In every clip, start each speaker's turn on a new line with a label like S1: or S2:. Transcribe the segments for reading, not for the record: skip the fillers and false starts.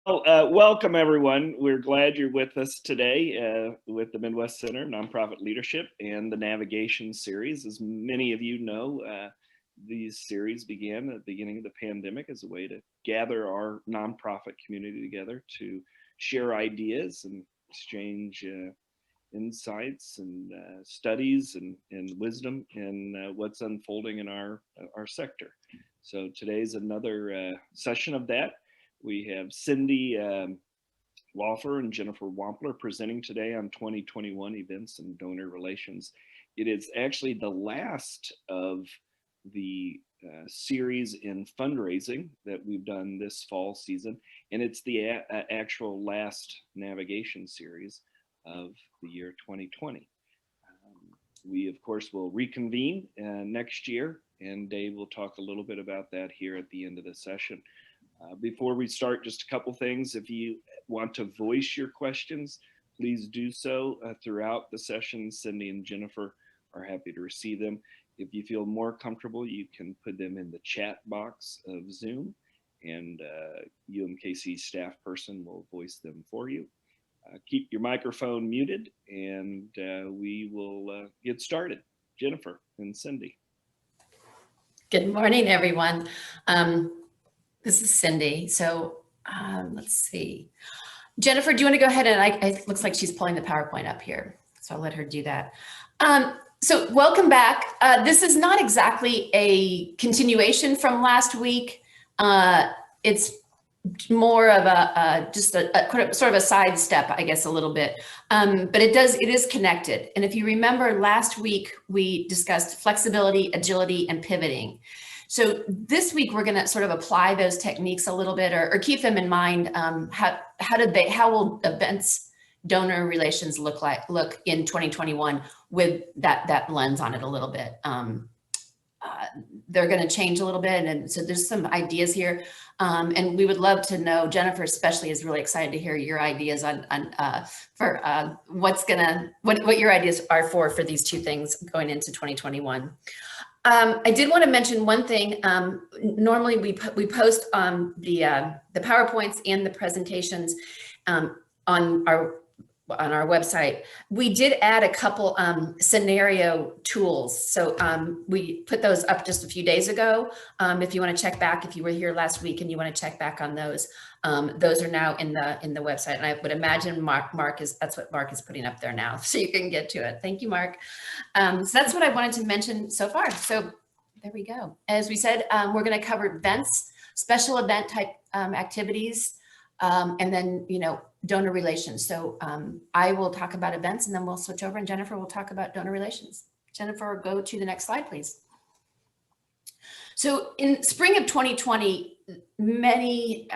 S1: Welcome everyone. We're glad you're with us today with the Midwest Center Nonprofit Leadership and the Navigation Series. As many of you know, these series began at the beginning of the pandemic as a way to gather our nonprofit community together to share ideas and exchange insights and studies and wisdom in what's unfolding in our sector. So today's another session of that. We have Cindy Laufer and Jennifer Wampler presenting today on 2021 events and donor relations. It is actually the last of the series in fundraising that we've done this fall season, and it's the actual last navigation series of the year 2020. We, of course, will reconvene next year, and Dave will talk a little bit about that here at the end of the session. Before we start, just a couple things. If you want to voice your questions, please do so throughout the session. Cindy and Jennifer are happy to receive them. If you feel more comfortable, you can put them in the chat box of Zoom, and UMKC staff person will voice them for you. Keep your microphone muted, and we will get started. Jennifer and Cindy.
S2: Good morning, everyone. This is Cindy. So let's see. Jennifer, do you want to go ahead and it looks like she's pulling the PowerPoint up here. So I'll let her do that. So welcome back. This is not exactly a continuation from last week. It's more of just a sort of a sidestep, I guess, a little bit, but it is connected. And if you remember last week, we discussed flexibility, agility, and pivoting. So this week we're going to sort of apply those techniques a little bit, or keep them in mind. How will events, donor relations look in 2021 with that lens on it a little bit? They're going to change a little bit, and so there's some ideas here, and we would love to know. Jennifer especially is really excited to hear your ideas on what your ideas are for these two things going into 2021. I did want to mention one thing. Normally we post the PowerPoints and the presentations on our website. We did add a couple scenario tools. So we put those up just a few days ago. If you want to check back, if you were here last week and you want to check back on those are now in the website. And I would imagine that's what Mark is putting up there now, so you can get to it. Thank you, Mark. So that's what I wanted to mention so far. So there we go. As we said, we're going to cover events, special event type activities, and then, donor relations. So I will talk about events, and then we'll switch over, and Jennifer will talk about donor relations. Jennifer, go to the next slide, please. So in spring of 2020,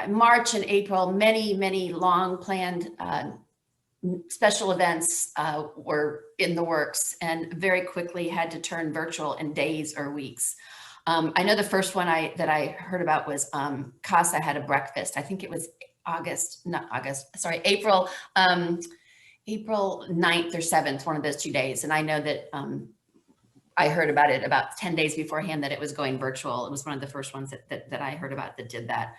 S2: March and April, many long planned special events were in the works, and very quickly had to turn virtual in days or weeks. I know the first one that I heard about was CASA had a breakfast. I think it was April 9th or 7th, one of those 2 days. And I know that I heard about it about 10 days beforehand that it was going virtual. It was one of the first ones that I heard about that did that.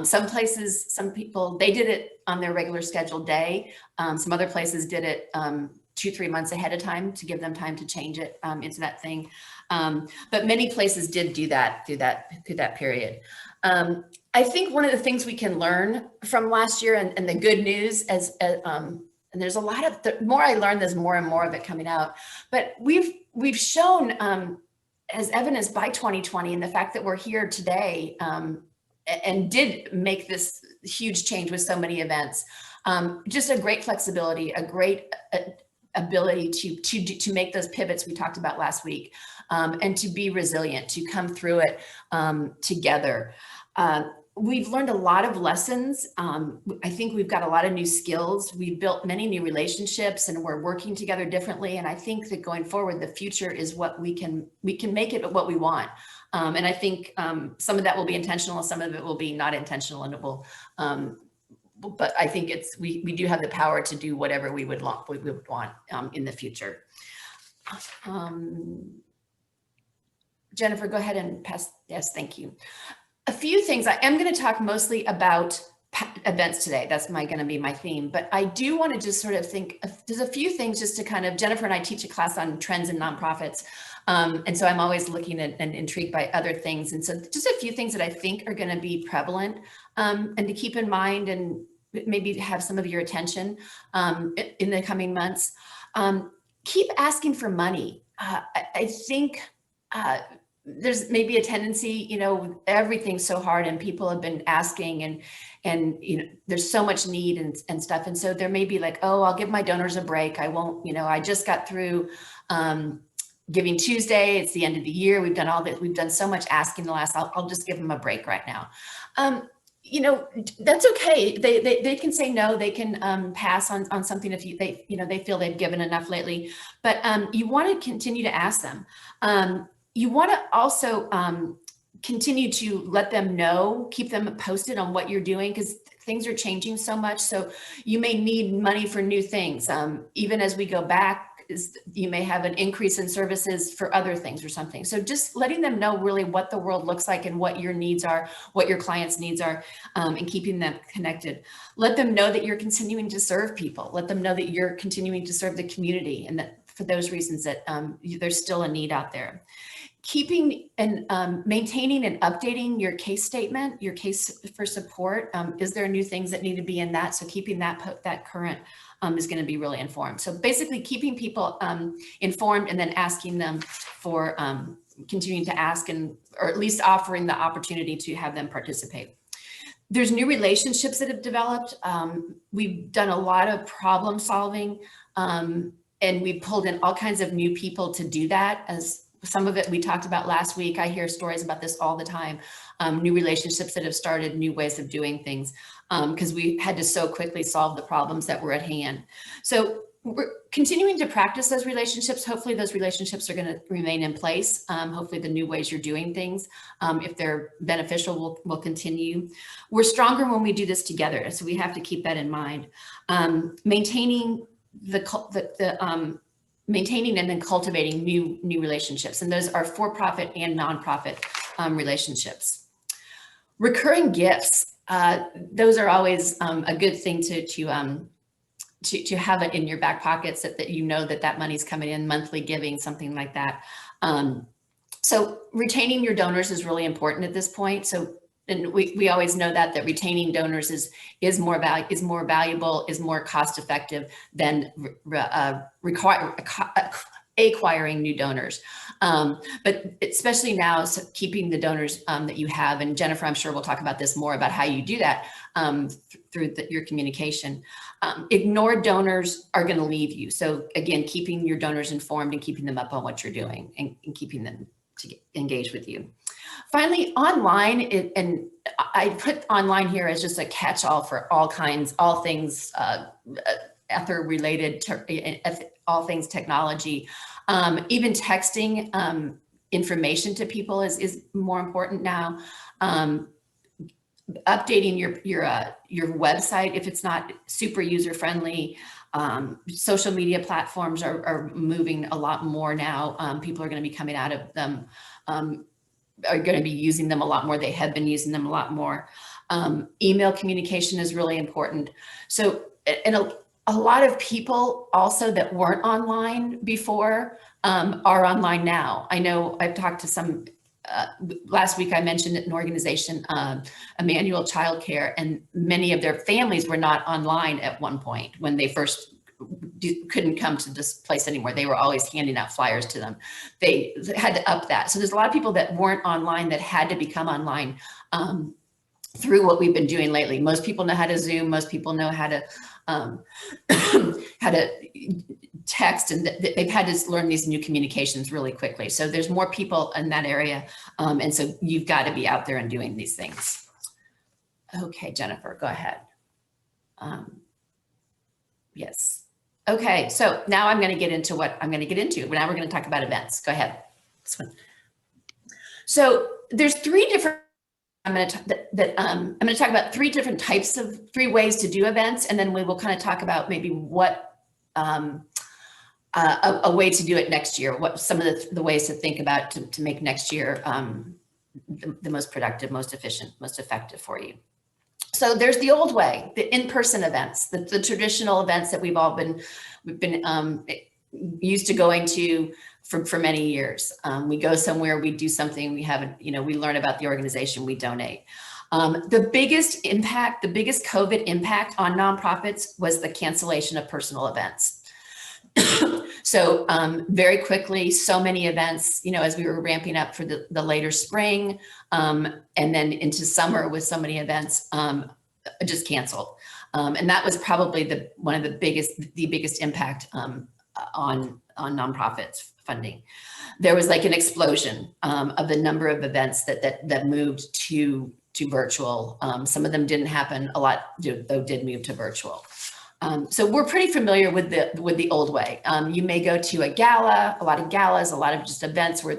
S2: Some places, some people, they did it on their regular scheduled day. Some other places did it 2-3 months ahead of time to give them time to change it into that thing. But many places did do that through that period. I think one of the things we can learn from last year, and the good news, and there's a lot of, the more I learn, there's more and more of it coming out. But we've shown, as evidenced by 2020, and the fact that we're here today, and did make this huge change with so many events, just a great flexibility, a great ability to make those pivots we talked about last week, and to be resilient, to come through it together. We've learned a lot of lessons. I think we've got a lot of new skills. We've built many new relationships, and we're working together differently. And I think that going forward, the future is what we can make it what we want. And I think some of that will be intentional, some of it will be not intentional, and it will. But I think we do have the power to do whatever we would want in the future. Jennifer, go ahead and pass. Yes, thank you. A few things. I am going to talk mostly about events today. That's going to be my theme. But I do want to just sort of think, there's a few things just to kind of, Jennifer and I teach a class on trends in nonprofits. And so I'm always looking at and intrigued by other things. And so just a few things that I think are going to be prevalent and to keep in mind and maybe have some of your attention in the coming months. Keep asking for money. I think there's maybe a tendency, you know, everything's so hard and people have been asking and you know, there's so much need and stuff. And so there may be like, oh, I'll give my donors a break. I won't, you know, I just got through Giving Tuesday. It's the end of the year. We've done all this. We've done so much asking the last, I'll just give them a break right now. You know, that's okay. They can say no. They can pass on something if they feel they've given enough lately. But you want to continue to ask them. You want to also continue to let them know, keep them posted on what you're doing, because things are changing so much. So you may need money for new things. Even as we go back, you may have an increase in services for other things or something. So just letting them know really what the world looks like and what your needs are, what your clients' needs are, and keeping them connected. Let them know that you're continuing to serve people. Let them know that you're continuing to serve the community, and that for those reasons that there's still a need out there. Keeping and maintaining and updating your case statement, your case for support. Is there new things that need to be in that? So keeping that current is going to be really informed. So basically keeping people informed and then asking them for continuing to ask or at least offering the opportunity to have them participate. There's new relationships that have developed. We've done a lot of problem solving and we pulled in all kinds of new people to do that. As some of it we talked about last week. I hear stories about this all the time. New relationships that have started, new ways of doing things, because we had to so quickly solve the problems that were at hand. So we're continuing to practice those relationships. Hopefully those relationships are going to remain in place. Hopefully the new ways you're doing things, if they're beneficial, will continue. We're stronger when we do this together. So we have to keep that in mind. Maintaining maintaining and then cultivating new relationships. And those are for-profit and nonprofit relationships. Recurring gifts. Those are always a good thing to have it in your back pockets, that you know that money's coming in, monthly giving, something like that. So retaining your donors is really important at this point. So, and we always know that retaining donors is more valuable, is more cost effective than acquiring new donors. But especially now, so keeping the donors that you have, and Jennifer, I'm sure we'll talk about this more about how you do that through your communication. Ignored donors are going to leave you. So again, keeping your donors informed and keeping them up on what you're doing and keeping them to engage with you. Finally, online, and I put online here as just a catch-all for all things ether related to all things technology. Even texting information to people is more important now. Updating your website if it's not super user friendly. Social media platforms are moving a lot more now. People are going to be coming out of them, are going to be using them a lot more. They have been using them a lot more. Email communication is really important. So, and a lot of people also that weren't online before are online now. I know I've talked to some, last week I mentioned an organization, Emmanuel Childcare, and many of their families were not online at one point when they first couldn't come to this place anymore. They were always handing out flyers to them. They had to up that. So there's a lot of people that weren't online that had to become online through what we've been doing lately. Most people know how to Zoom. Most people know how to text, and they've had to learn these new communications really quickly. So there's more people in that area. And so you've got to be out there and doing these things. Okay, Jennifer, go ahead. Yes. Okay, so now I'm going to get into what I'm going to get into. Now we're going to talk about events. Go ahead. So there's three different. I'm going to talk about three ways to do events, and then we will kind of talk about maybe what a way to do it next year. What some of the ways to think about to make next year the most productive, most efficient, most effective for you. So there's the old way, the in-person events, the traditional events that we've been used to going to for many years. We go somewhere, we do something, we have, we learn about the organization, we donate. The biggest impact, the biggest COVID impact on nonprofits was the cancellation of personal events. So very quickly, so many events, as we were ramping up for the later spring, and then into summer with so many events, just canceled. And that was probably one of the biggest impact on nonprofits funding. There was like an explosion of the number of events that moved to virtual. Some of them didn't happen. A lot though did move to virtual. So we're pretty familiar with the old way. You may go to a gala, a lot of galas, a lot of just events where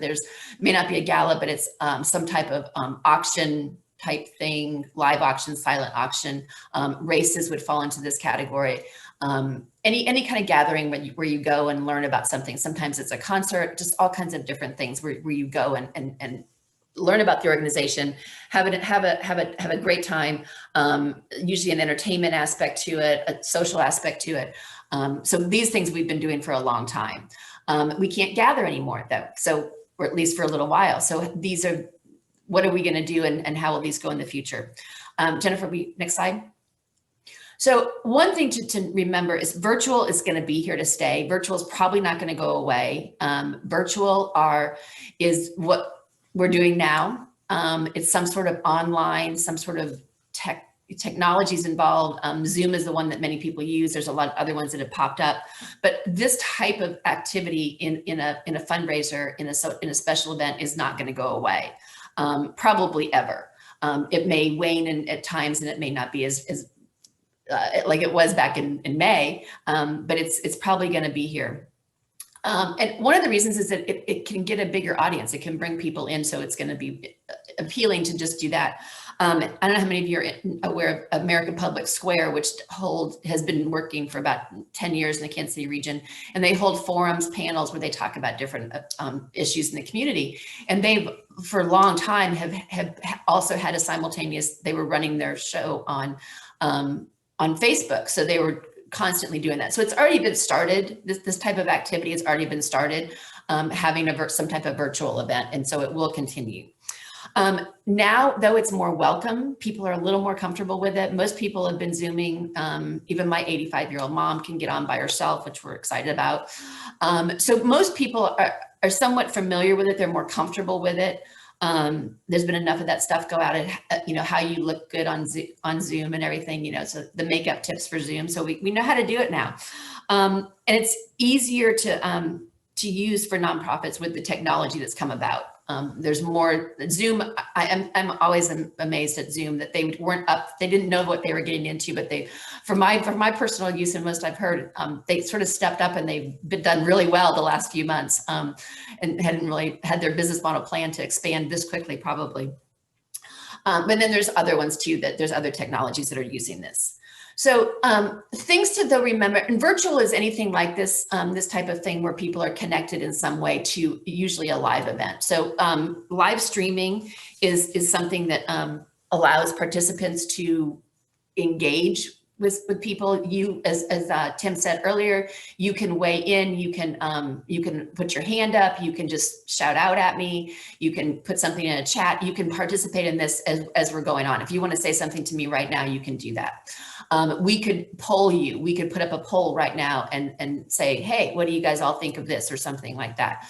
S2: may not be a gala, but it's some type of auction type thing, live auction, silent auction. Races would fall into this category. Any kind of gathering where you go and learn about something. Sometimes it's a concert, just all kinds of different things where you go and learn about the organization, have a great time. Usually an entertainment aspect to it, a social aspect to it. So these things we've been doing for a long time. We can't gather anymore though, or at least for a little while. So these are, what are we going to do and how will these go in the future? Jennifer, next slide. So one thing to remember is virtual is going to be here to stay. Virtual is probably not going to go away. Virtual is what we're doing now. It's some sort of online, some sort of technologies involved. Zoom is the one that many people use. There's a lot of other ones that have popped up, but this type of activity in a fundraiser, in a special event is not going to go away, probably ever. It may wane at times, and it may not be as like it was back in May, but it's probably going to be here. And one of the reasons is that it can get a bigger audience. It can bring people in, so it's going to be appealing to just do that. I don't know how many of you are aware of American Public Square, which has been working for about 10 years in the Kansas City region, and they hold forums, panels where they talk about different issues in the community. And they've, for a long time, have also had they were running their show on Facebook, so they were constantly doing that. So it's already been started. This type of activity has already been started, having some type of virtual event, and so it will continue. Now, though it's more welcome, people are a little more comfortable with it. Most people have been Zooming. Even my 85-year-old mom can get on by herself, which we're excited about. So most people are somewhat familiar with it. They're more comfortable with it. There's been enough of that stuff go out at, how you look good on Zoom and everything, so the makeup tips for Zoom. So we know how to do it now. And it's easier to use for nonprofits with the technology that's come about. There's more Zoom. I'm always amazed at Zoom that they didn't know what they were getting into, but for my personal use and most I've heard, they sort of stepped up and they've been done really well the last few months, and hadn't really had their business model plan to expand this quickly probably. But then there's other ones too, that there's other technologies that are using this. So things to remember, and virtual is anything like this, this type of thing where people are connected in some way to usually a live event. So live streaming is something that allows participants to engage with people. You, as Tim said earlier, you can weigh in, you can put your hand up, you can just shout out at me, you can put something in a chat, you can participate in this as we're going on. If you want to say something to me right now, you can do that. We could poll you. We could put up a poll right now and say, hey, what do you guys all think of this, or something like that.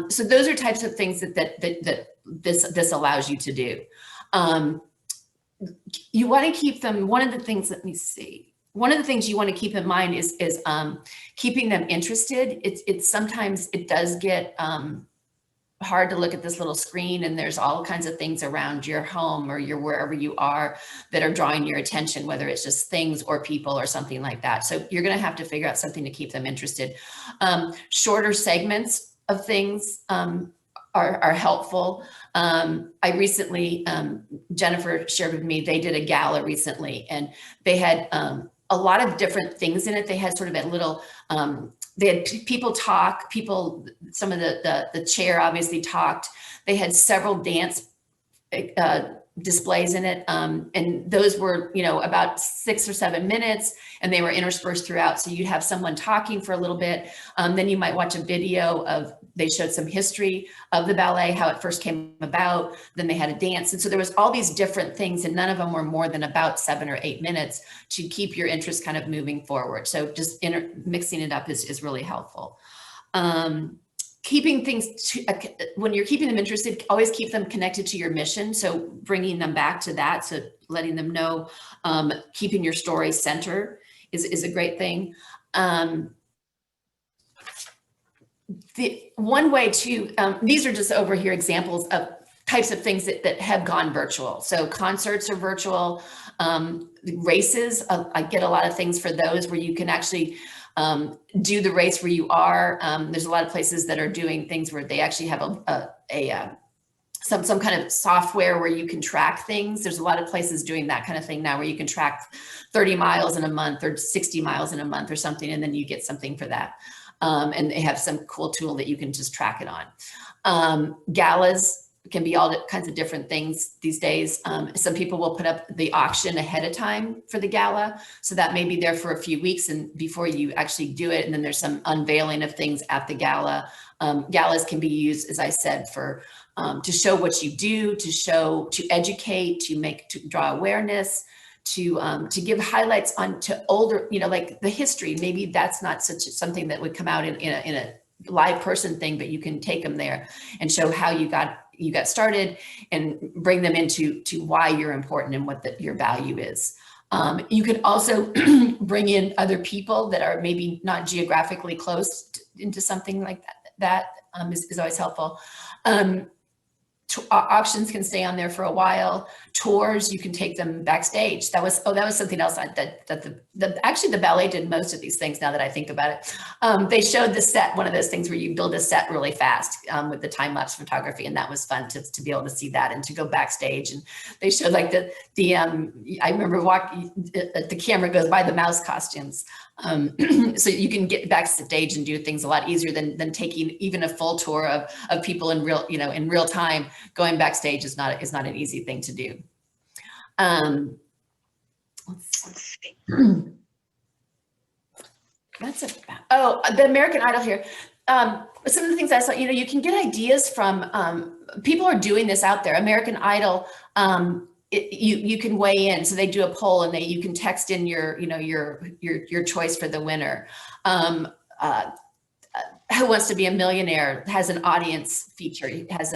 S2: So those are types of things that this allows you to do. You want to keep them. One of the things, let me see. One of the things you want to keep in mind is keeping them interested. It's sometimes it does get hard to look at this little screen, and there's all kinds of things around your home or wherever you are that are drawing your attention, whether it's just things or people or something like that. So you're going to have to figure out something to keep them interested. Shorter segments of things are helpful. I recently, Jennifer shared with me, they did a gala recently, and they had a lot of different things in it. They had sort of a little, they had people talk, some of the chair obviously talked. They had several dance displays in it. And those were, about 6 or 7 minutes, and they were interspersed throughout. So you'd have someone talking for a little bit. Then you might watch a video they showed some history of the ballet, how it first came about. Then they had a dance. And so there was all these different things, and none of them were more than about 7 or 8 minutes to keep your interest kind of moving forward. So just mixing it up is really helpful. Keeping things when you're keeping them interested, always keep them connected to your mission. So bringing them back to that, so letting them know, keeping your story center is a great thing. The one way to, these are just over here examples of types of things that have gone virtual. So concerts are virtual, races, I get a lot of things for those where you can actually do the race where you are. There's a lot of places that are doing things where they actually have some kind of software where you can track things. There's a lot of places doing that kind of thing now, where you can track 30 miles in a month or 60 miles in a month or something, and then you get something for that. And they have some cool tool that you can just track it on. Galas can be all kinds of different things these days. Some people will put up the auction ahead of time for the gala. So that may be there for a few weeks and before you actually do it. And then there's some unveiling of things at the gala. Galas can be used, as I said, for to show what you do, to educate, to draw awareness, to give highlights to older, like the history. Maybe that's not something that would come out in a live person thing, but you can take them there and show how you got started and bring them into why you're important and what your value is. You can also bring in other people that are maybe not geographically close into something like that. Is always helpful. Auctions can stay on there for a while. Tours, you can take them backstage. That was something else actually the ballet did most of these things, now that I think about it. They showed the set, one of those things where you build a set really fast with the time-lapse photography, and that was fun to be able to see that and to go backstage. And they showed like I remember the camera goes by the mouse costumes. So you can get backstage and do things a lot easier than taking even a full tour of people in real time. Going backstage is not an easy thing to do. Let's see. That's the American Idol here. Some of the things I saw, you can get ideas from people are doing this out there. American Idol. You can weigh in. So they do a poll and you can text in your choice for the winner. Who Wants to Be a Millionaire has an audience feature. It has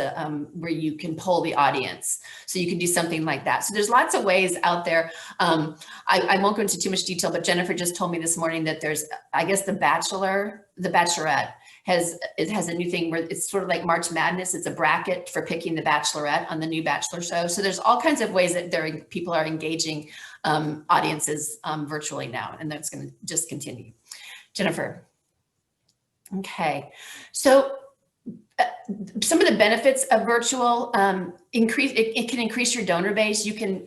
S2: where you can poll the audience. So you can do something like that. So there's lots of ways out there. I won't go into too much detail, but Jennifer just told me this morning that there's, I guess, The Bachelorette has a new thing where it's sort of like March Madness. It's a bracket for picking the Bachelorette on the new Bachelor show. So there's all kinds of ways that people are engaging audiences virtually now, and that's going to just continue. Jennifer. Okay, so some of the benefits of virtual it can increase your donor base. You can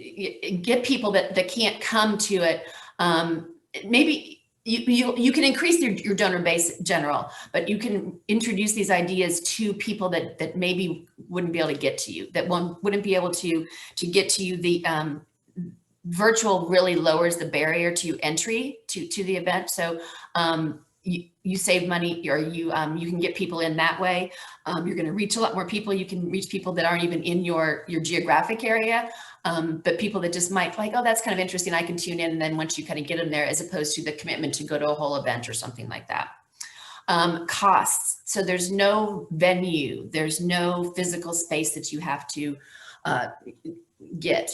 S2: get people that can't come to it. Maybe you can increase your donor base in general, but you can introduce these ideas to people that maybe wouldn't be able to get to you, that wouldn't be able to get to you. The virtual really lowers the barrier to entry to the event. So you save money, or you can get people in that way. You're going to reach a lot more people. You can reach people that aren't even in your geographic area, but people that just might like, oh, that's kind of interesting, I can tune in. And then once you kind of get them there, as opposed to the commitment to go to a whole event or something like that. Costs. So there's no venue, there's no physical space that you have to get.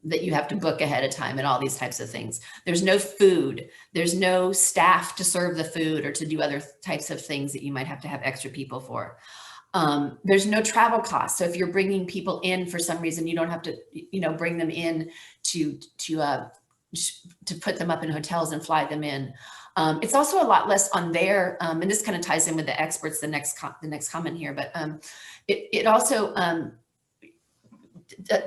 S2: That you have to book ahead of time and all these types of things. There's no food. There's no staff to serve the food or to do other types of things that you might have to have extra people for. There's no travel costs. So if you're bringing people in for some reason, you don't have to, bring them in to put them up in hotels and fly them in. It's also a lot less on their, and this kind of ties in with the experts, the next comment here, but it also,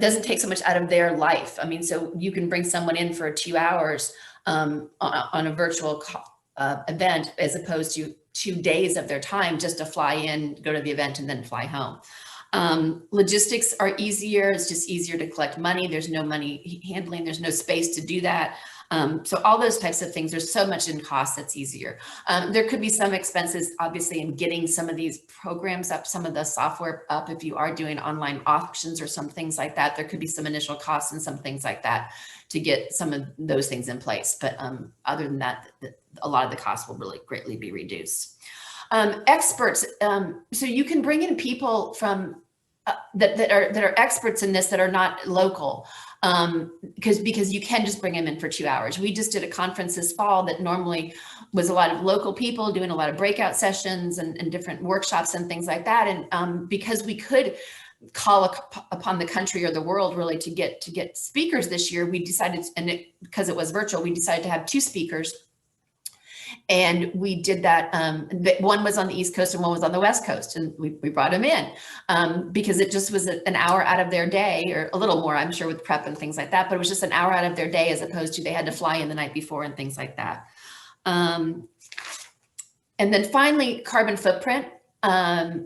S2: doesn't take so much out of their life. I mean, so you can bring someone in for 2 hours on a virtual event, as opposed to 2 days of their time just to fly in, go to the event, and then fly home. Logistics are easier. It's just easier to collect money. There's no money handling. There's no space to do that. So all those types of things, there's so much in cost that's easier. There could be some expenses, obviously, in getting some of these programs up, some of the software up. If you are doing online auctions or some things like that, there could be some initial costs and some things like that to get some of those things in place. But other than that, a lot of the costs will really greatly be reduced. Experts, so you can bring in people from that are experts in this that are not local, because you can just bring them in for 2 hours. We just did a conference this fall that normally was a lot of local people doing a lot of breakout sessions and different workshops and things like that. And because we could call upon the country or the world really to get speakers this year, we decided, because it was virtual, we decided to have 2 speakers. And we did that. One was on the East Coast and one was on the West Coast, and we brought them in because it just was an hour out of their day, or a little more, I'm sure, with prep and things like that. But it was just an hour out of their day, as opposed to they had to fly in the night before and things like that. And then finally, carbon footprint. I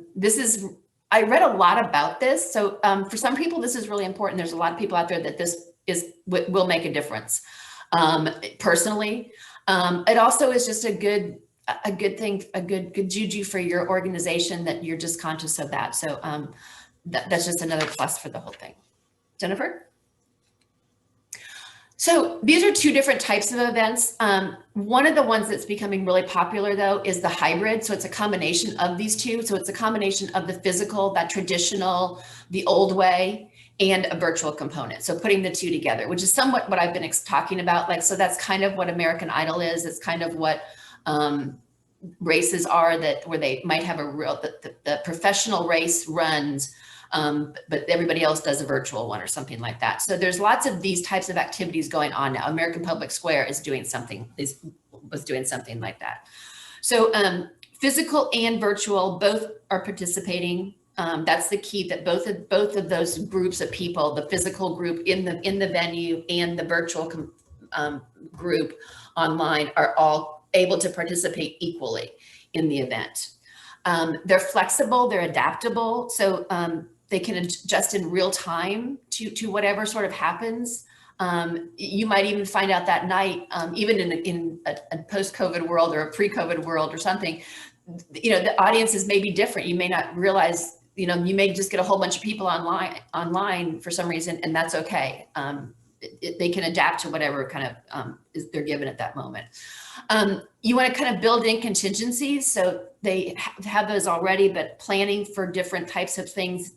S2: read a lot about this. So for some people, this is really important. There's a lot of people out there that this will make a difference. Personally. It also is just a good thing, a good juju for your organization, that you're just conscious of that. So that's just another plus for the whole thing. Jennifer? So these are 2 different types of events. One of the ones that's becoming really popular, though, is the hybrid. So it's a combination of these 2. So it's a combination of the physical, that traditional, the old way, and a virtual component. So putting the 2 together, which is somewhat what I've been talking about. Like, so that's kind of what American Idol is. It's kind of what races are, where they might have the professional race runs, but everybody else does a virtual one or something like that. So there's lots of these types of activities going on now. American Public Square was doing something like that. So physical and virtual, both are participating. That's the key, that both of those groups of people, the physical group in the venue and the virtual group online, are all able to participate equally in the event. They're flexible, they're adaptable, so they can adjust in real time to whatever sort of happens. You might even find out that night, even in a post-COVID world or a pre-COVID world or something, the audiences may be different. You may not realize, you may just get a whole bunch of people online for some reason, and that's okay. They can adapt to whatever kind of they're given at that moment. You want to kind of build in contingencies, so they have those already, but planning for different types of things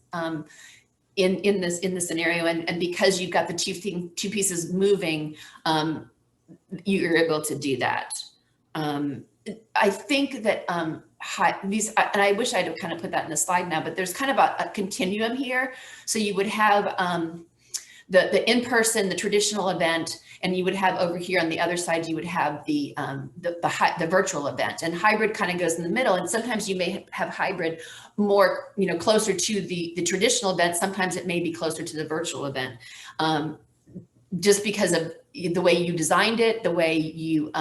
S2: in the scenario, and because you've got the two pieces moving, you're able to do that. I think that these, and I wish I'd have kind of put that in the slide now, but there's kind of a continuum here. So you would have the in-person, the traditional event, and you would have over here on the other side, you would have the virtual event, and hybrid kind of goes in the middle. And sometimes you may have hybrid more, closer to the traditional event. Sometimes it may be closer to the virtual event, just because of the way you designed it, the way you,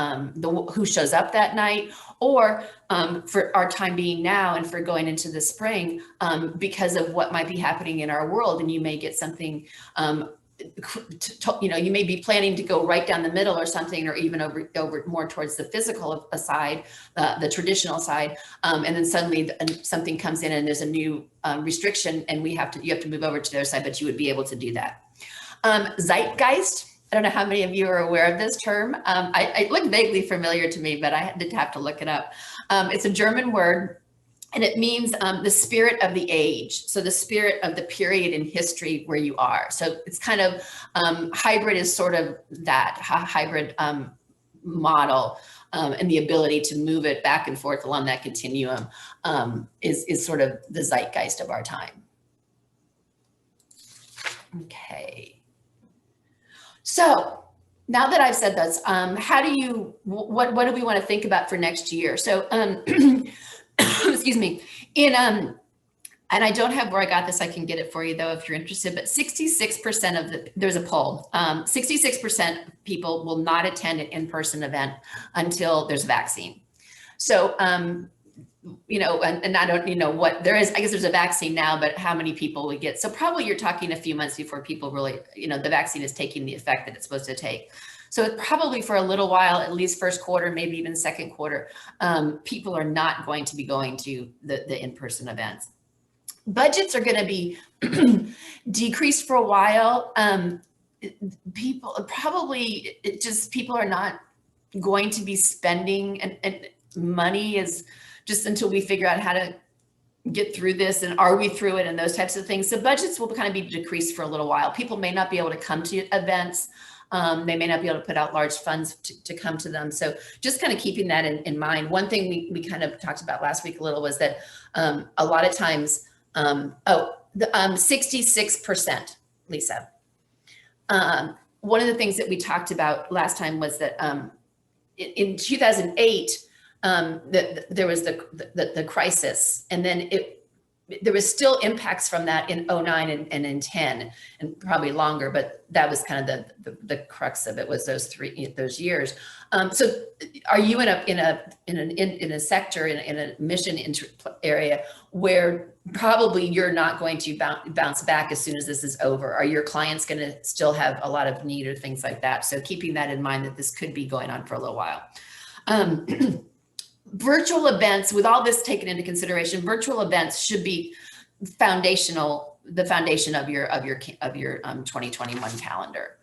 S2: who shows up that night, or for our time being now and for going into the spring, because of what might be happening in our world. And you may get something, you may be planning to go right down the middle or something, or even over more towards the physical side, the traditional side, and then suddenly something comes in and there's a new restriction, and you have to move over to the other side, but you would be able to do that. Zeitgeist. I don't know how many of you are aware of this term. It looked vaguely familiar to me, but I did have to look it up. It's a German word, and it means the spirit of the age. So the spirit of the period in history where you are. So it's kind of, hybrid is sort of that hybrid model, and the ability to move it back and forth along that continuum is sort of the zeitgeist of our time. Okay. So now that I've said this, what do we want to think about for next year? So, excuse me, and I don't have where I got this, I can get it for you though, if you're interested, but 66% there's a poll, 66% of people will not attend an in-person event until there's a vaccine. So and I don't, what there is, I guess there's a vaccine now, but how many people we get. So probably you're talking a few months before people really, the vaccine is taking the effect that it's supposed to take. So it probably for a little while, at least first quarter, maybe even second quarter, people are not going to be going to the in-person events. Budgets are going to be decreased for a while. People are not going to be spending and money is just until we figure out how to get through this and are we through it and those types of things. So budgets will kind of be decreased for a little while. People may not be able to come to events. They may not be able to put out large funds to come to them. So just kind of keeping that in mind. One thing we kind of talked about last week a little was that a lot of times, 66%, Lisa. One of the things that we talked about last time was that in 2008, there was the crisis, and then there was still impacts from that in 09 and in 10 and probably longer, but that was kind of the crux of it, was those years. So are you in a sector, in a mission area where probably you're not going to bounce back as soon as this is over? Are your clients going to still have a lot of need or things like that? So keeping that in mind, that this could be going on for a little while. Virtual events, with all this taken into consideration, virtual events should be the foundation of your 2021 calendar.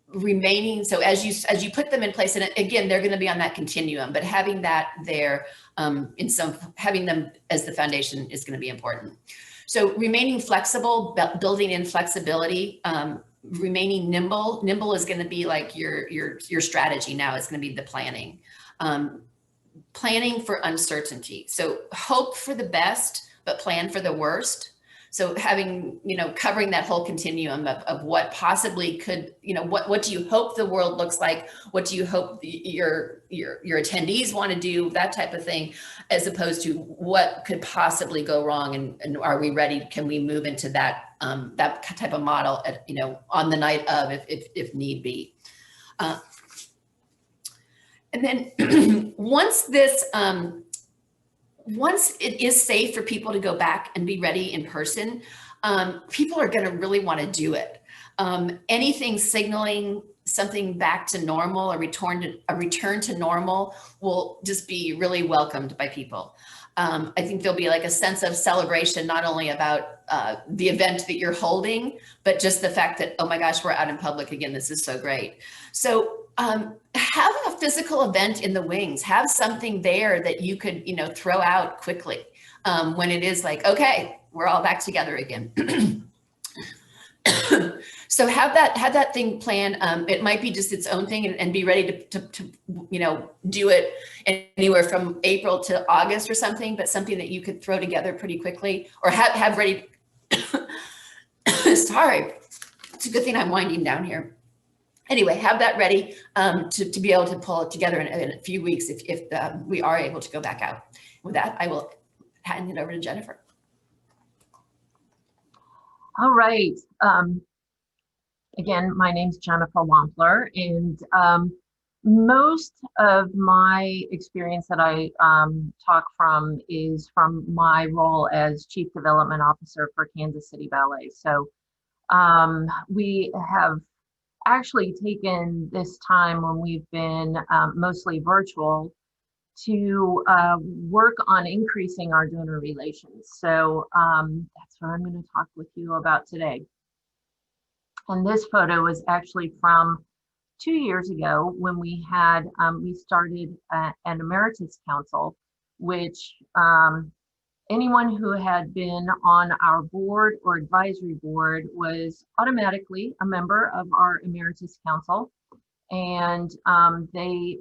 S2: Remaining, so as you put them in place, and again, they're going to be on that continuum, but having that there having them as the foundation is going to be important. So remaining flexible, building in flexibility, remaining nimble. Nimble is going to be like your strategy now. It's going to be the planning. Planning for uncertainty. So hope for the best, but plan for the worst. So having, covering that whole continuum of what possibly could, what do you hope the world looks like? What do you hope your attendees want to do? That type of thing, as opposed to what could possibly go wrong, and are we ready? Can we move into that that type of model on the night of, if need be. And then once it is safe for people to go back and be ready in person, people are going to really want to do it. Anything signaling something back to normal, a return to normal, will just be really welcomed by people. I think there'll be like a sense of celebration, not only about the event that you're holding, but just the fact that, oh my gosh, we're out in public again. This is so great. So have a physical event in the wings. Have something there that you could, throw out quickly when it is like, okay, we're all back together again. So have that thing planned. It might be just its own thing, and be ready to do it anywhere from April to August or something, but something that you could throw together pretty quickly, or have ready. Sorry, it's a good thing I'm winding down here. Anyway, have that ready to be able to pull it together in a few weeks if we are able to go back out. With that, I will hand it over to Jennifer.
S3: All right. Again, my name's Jennifer Wampler, and most of my experience that I talk from is from my role as Chief Development Officer for Kansas City Ballet. So we have actually taken this time when we've been mostly virtual to work on increasing our donor relations. So that's what I'm going to talk with you about today. And this photo is actually from 2 years ago when we had, we started an Emeritus Council, which anyone who had been on our board or advisory board was automatically a member of our Emeritus Council. And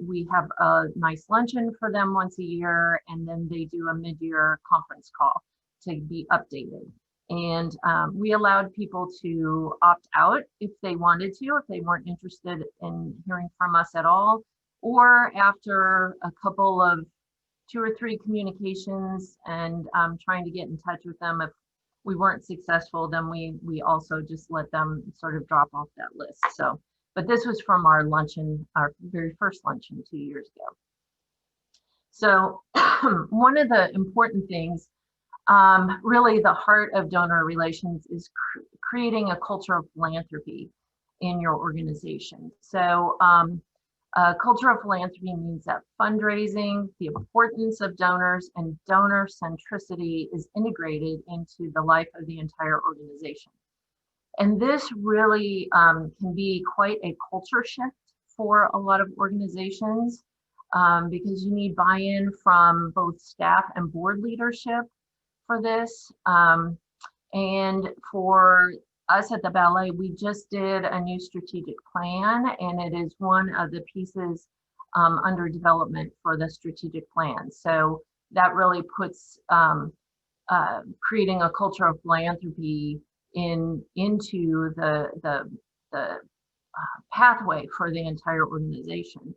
S3: we have a nice luncheon for them once a year, and then they do a mid-year conference call to be updated. And we allowed people to opt out if they wanted to, if they weren't interested in hearing from us at all, or after a couple of 2 or 3 communications and trying to get in touch with them. If we weren't successful, then we also just let them sort of drop off that list. So, but this was from our luncheon, our very first luncheon 2 years ago. So one of the important things, really the heart of donor relations, is creating a culture of philanthropy in your organization. So culture of philanthropy means that fundraising, the importance of donors, and donor centricity is integrated into the life of the entire organization. And this really can be quite a culture shift for a lot of organizations, because you need buy-in from both staff and board leadership for this. And for us at the Ballet, we just did a new strategic plan, and it is one of the pieces under development for the strategic plan. So that really puts creating a culture of philanthropy into the pathway for the entire organization.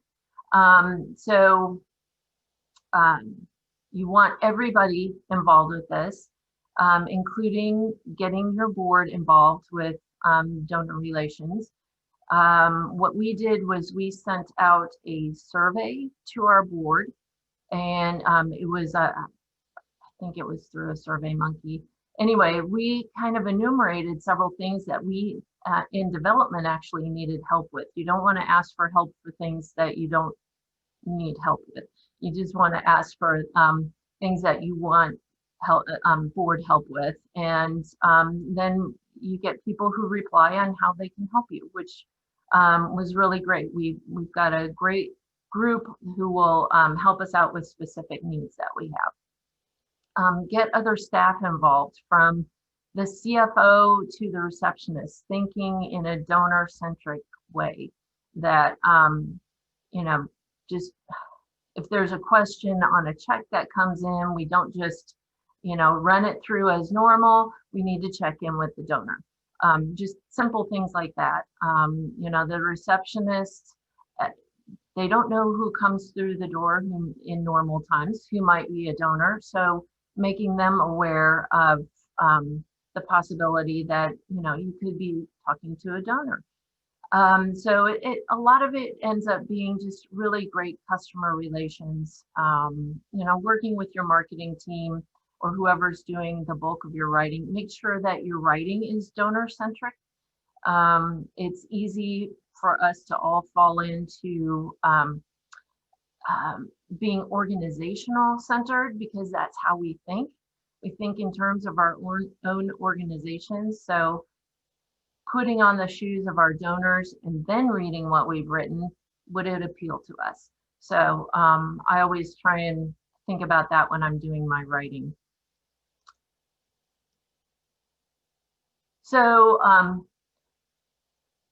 S3: You want everybody involved with this, including getting your board involved with donor relations. What we did was we sent out a survey to our board, and it was, I think it was through a Survey Monkey. Anyway, we kind of enumerated several things that we in development actually needed help with. You don't want to ask for help for things that you don't need help with. You just want to ask for things that you want help, board help with, and then you get people who reply on how they can help you, which was really great. We've got a great group who will help us out with specific needs that we have. Get other staff involved, from the CFO to the receptionist, thinking in a donor-centric way, that you know, just if there's a question on a check that comes in, we don't just, you know, run it through as normal. We need to check in with the donor. Just simple things like that. You know, the receptionists, they don't know who comes through the door in normal times, who might be a donor. So making them aware of the possibility that, you know, you could be talking to a donor. So a lot of it ends up being just really great customer relations, you know, working with your marketing team or whoever's doing the bulk of your writing. Make sure that your writing is donor centric. It's easy for us to all fall into being organizational centered, because that's how we think. We think in terms of our own organizations. So putting on the shoes of our donors and then reading what we've written, would it appeal to us? So I always try and think about that when I'm doing my writing. So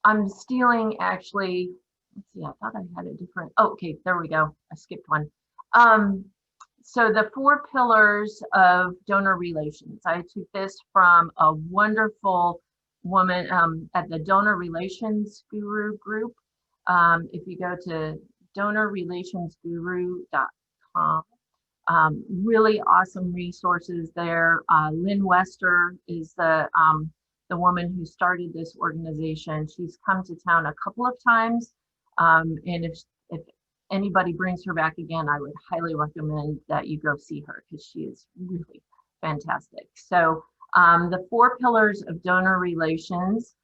S3: I'm stealing, actually, let's see, I thought I had a different, oh, okay, there we go. I skipped one. So the 4 pillars of donor relations, I took this from a wonderful woman at the Donor Relations Guru group. If you go to donorrelationsguru.com, really awesome resources there. Lynn Wester is the woman who started this organization. She's come to town a couple of times, and if anybody brings her back again, I would highly recommend that you go see her, because she is really fantastic. So the 4 pillars of donor relations,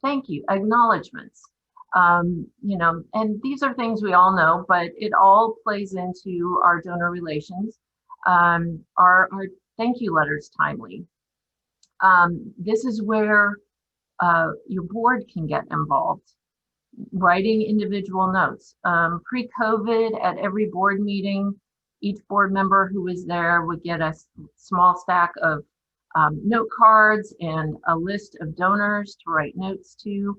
S3: thank you, acknowledgements, you know, and these are things we all know, but it all plays into our donor relations. Our thank you letters timely. This is where your board can get involved. Writing individual notes. Pre-COVID, at every board meeting, each board member who was there would get a small stack of note cards and a list of donors to write notes to.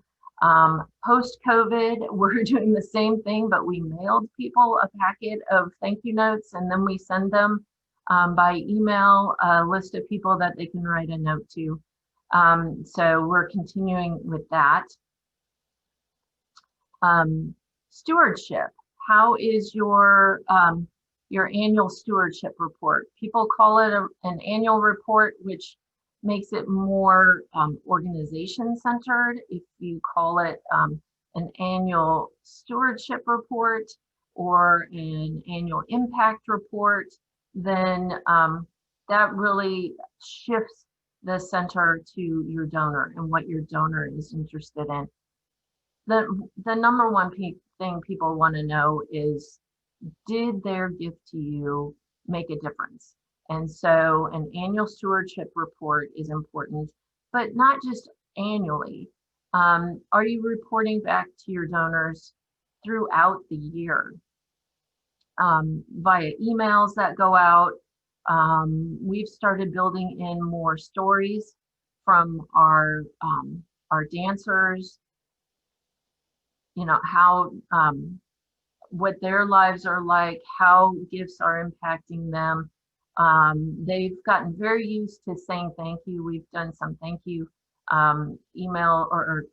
S3: Post-COVID, we're doing the same thing, but we mailed people a packet of thank you notes, and then we send them by email a list of people that they can write a note to. So we're continuing with that. Stewardship. How is your annual stewardship report? People call it an annual report, which makes it more organization centered. If you call it an annual stewardship report, or an annual impact report, then that really shifts the center to your donor and what your donor is interested in. The number one thing people want to know is, did their gift to you make a difference? And so an annual stewardship report is important, but not just annually. Are you reporting back to your donors throughout the year? Via emails that go out. We've started building in more stories from our dancers, you know, how what their lives are like, how gifts are impacting them. They've gotten very used to saying thank you. We've done some thank you email or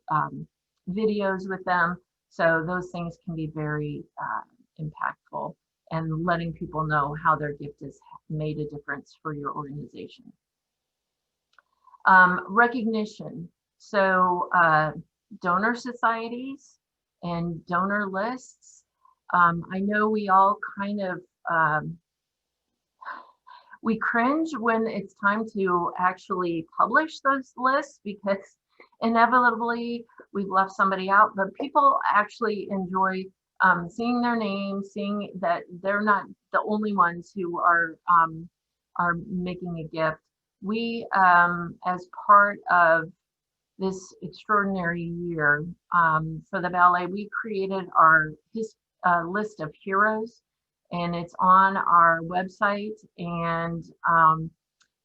S3: videos with them. So those things can be very impactful, and letting people know how their gift has made a difference for your organization. Recognition. So donor societies and donor lists. I know we all kind of, we cringe when it's time to actually publish those lists, because inevitably we've left somebody out, but people actually enjoy seeing their name, seeing that they're not the only ones who are making a gift. We, as part of this extraordinary year for the ballet, we created our list of heroes, and it's on our website. And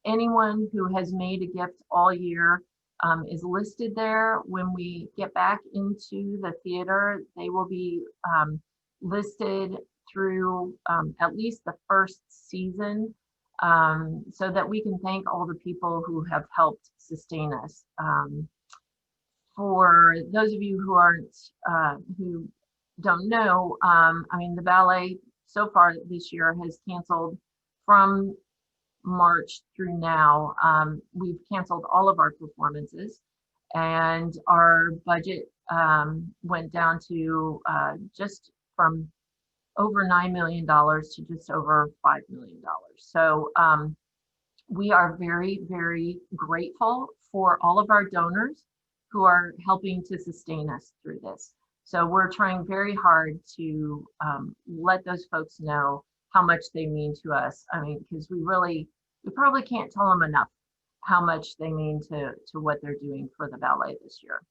S3: anyone who has made a gift all year is listed there. When we get back into the theater, they will be listed through at least the first season, so that we can thank all the people who have helped sustain us. For those of you who aren't, who don't know, I mean, the ballet so far this year has canceled from March through now. We've canceled all of our performances, and our budget went down to just from over $9 million to just over $5 million. So we are very, very grateful for all of our donors who are helping to sustain us through this. So we're trying very hard to let those folks know how much they mean to us. I mean, because we probably can't tell them enough how much they mean to what they're doing for the ballet this year.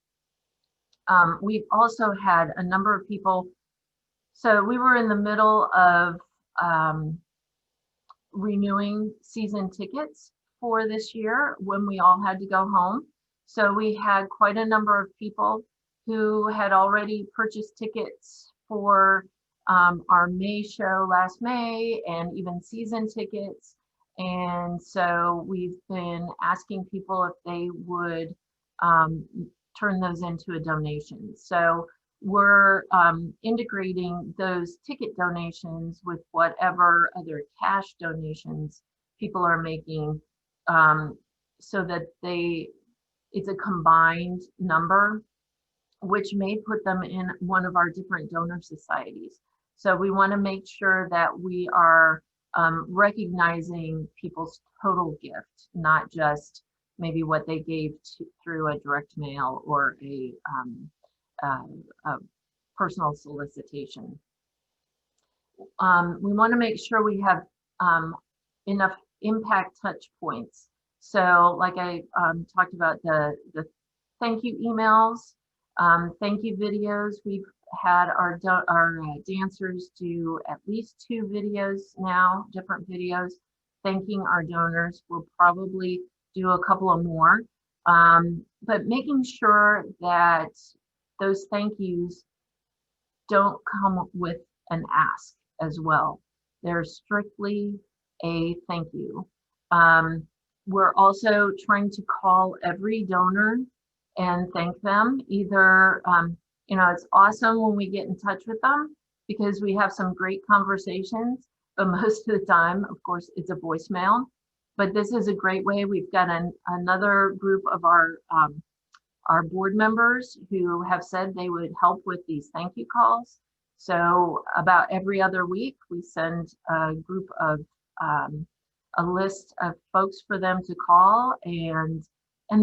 S3: We've also had a number of people. So we were in the middle of renewing season tickets for this year when we all had to go home. So we had quite a number of people who had already purchased tickets for our May show last May, and even season tickets. And so we've been asking people if they would turn those into a donation. So we're integrating those ticket donations with whatever other cash donations people are making, so that it's a combined number, which may put them in one of our different donor societies. So we want to make sure that we are recognizing people's total gift, not just maybe what they gave through a direct mail or a personal solicitation. We want to make sure we have enough impact touch points. So like I talked about the thank you emails, thank you videos. We've had our dancers do at least 2 videos now, different videos, thanking our donors. We'll probably do a couple of more, but making sure that those thank yous don't come with an ask as well. They're strictly a thank you. We're also trying to call every donor and thank them. Either, you know, it's awesome when we get in touch with them because we have some great conversations, but most of the time, of course, it's a voicemail. But this is a great way. We've got another group of our board members who have said they would help with these thank you calls. So about every other week, we send a group of a list of folks for them to call, and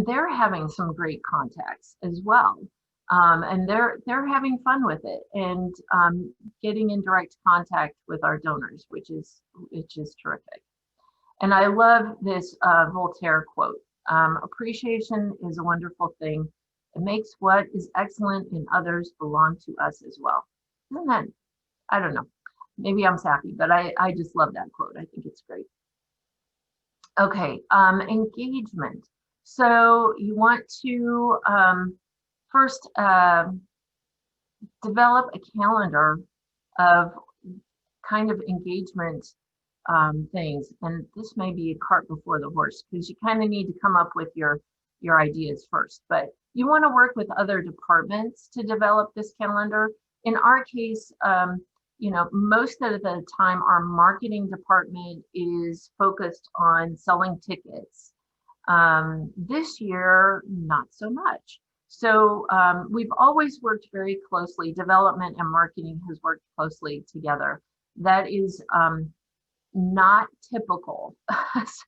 S3: they're having some great contacts as well. And they're having fun with it, and getting in direct contact with our donors, which is terrific. And I love this Voltaire quote: "Appreciation is a wonderful thing. It makes what is excellent in others belong to us as well." Isn't that? I don't know. Maybe I'm sappy, but I just love that quote. I think it's great. Okay, engagement. So you want to first develop a calendar of kind of engagement things, and this may be a cart before the horse, because you kind of need to come up with your ideas first. But you want to work with other departments to develop this calendar. In our case, you know, most of the time our marketing department is focused on selling tickets. This year, not so much. So we've always worked very closely. Development and marketing has worked closely together. That is not typical.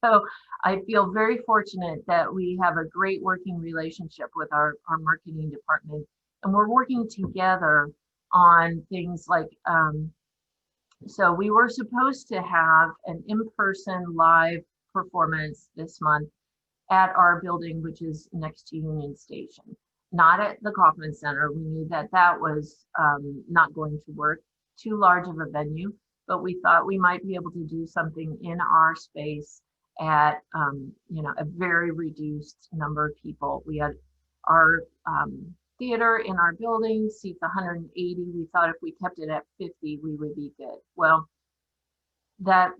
S3: So I feel very fortunate that we have a great working relationship with our marketing department, and we're working together on things like, so we were supposed to have an in-person live performance this month at our building, which is next to Union Station, not at the Kaufman Center. We knew that that was not going to work, too large of a venue, but we thought we might be able to do something in our space at, you know, a very reduced number of people. We had our theater in our building seats 180. We thought if we kept it at 50, we would be good. Well, that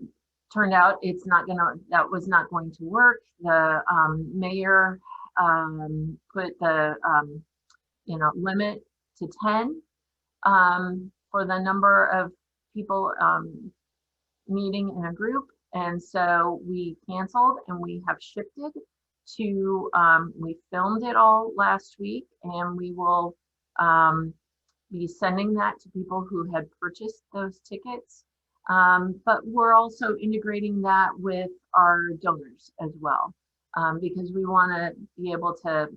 S3: turned out that was not going to work. The mayor put the you know, limit to 10 for the number of people meeting in a group, and so we canceled, and we have shifted to, we filmed it all last week, and we will be sending that to people who had purchased those tickets. But we're also integrating that with our donors as well, because we want to be able to